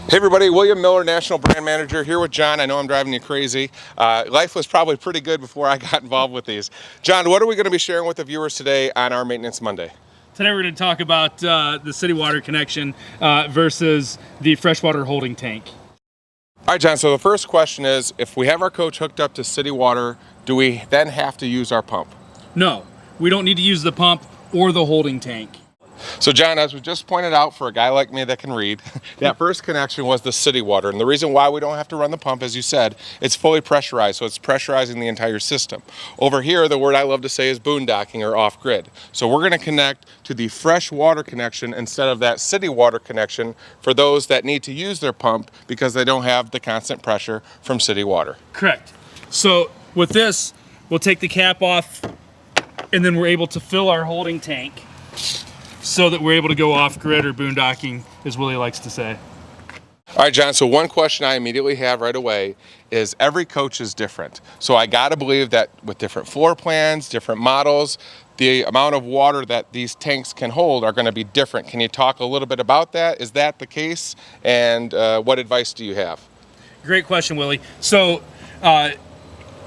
Hey everybody, William Miller, National Brand Manager, here with John. I know I'm driving you crazy. Life was probably pretty good before I got involved with these. John, what are we going to be sharing with the viewers today on our Maintenance Monday? Today we're going to talk about the city water connection versus the freshwater holding tank. All right, John, so the first question is, if we have our coach hooked up to city water, do we then have to use our pump? No, we don't need to use the pump or the holding tank. So John, as we just pointed out, for a guy like me that can read, that first connection was the city water. And the reason why we don't have to run the pump, as you said, it's fully pressurized, so it's pressurizing the entire system. Over here, the word I love to say is boondocking or off-grid. So we're gonna connect to the fresh water connection instead of that city water connection for those that need to use their pump because they don't have the constant pressure from city water. Correct. So with this, we'll take the cap off and then we're able to fill our holding tank so that we're able to go off-grid or boondocking, as Willie likes to say. All right, John, so one question I immediately have right away is every coach is different. So I gotta believe that with different floor plans, different models, the amount of water that these tanks can hold are gonna be different. Can you talk a little bit about that? Is that the case? And what advice do you have? Great question, Willie. So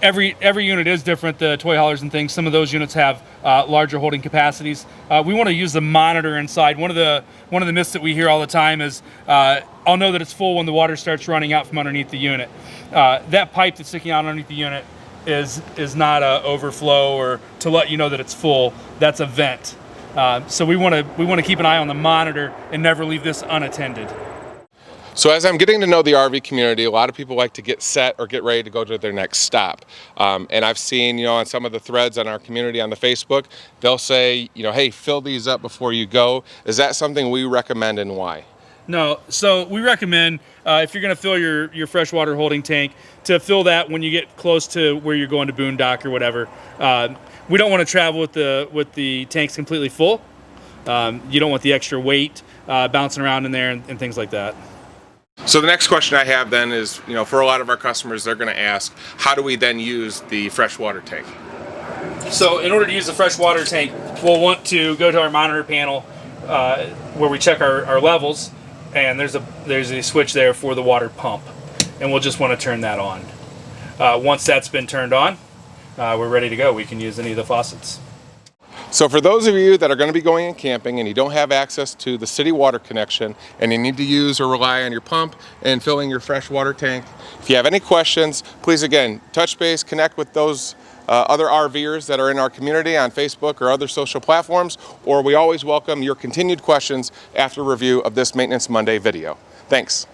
every unit is different, the toy haulers and things. Some of those units have larger holding capacities. We want to use the monitor inside. One of the myths that we hear all the time is I'll know that it's full when the water starts running out from underneath the unit. That pipe that's sticking out underneath the unit is not a overflow or to let you know that it's full. That's a vent. So we want to keep an eye on the monitor and never leave this unattended. So as I'm getting to know the RV community, a lot of people like to get set or get ready to go to their next stop. And I've seen, on some of the threads on our community on the Facebook, they'll say, hey, fill these up before you go. Is that something we recommend and why? No, so we recommend if you're going to fill your freshwater holding tank, to fill that when you get close to where you're going to boondock or whatever. We don't want to travel with the tanks completely full. You don't want the extra weight bouncing around in there and things like that. So the next question I have then is, for a lot of our customers, they're going to ask, how do we then use the freshwater tank? So in order to use the freshwater tank, we'll want to go to our monitor panel where we check our levels, and there's a switch there for the water pump, and we'll just want to turn that on. Once that's been turned on, we're ready to go. We can use any of the faucets. So for those of you that are going to be going and camping and you don't have access to the city water connection and you need to use or rely on your pump and filling your fresh water tank, if you have any questions, please again, touch base, connect with those other RVers that are in our community on Facebook or other social platforms, or we always welcome your continued questions after review of this Maintenance Monday video. Thanks.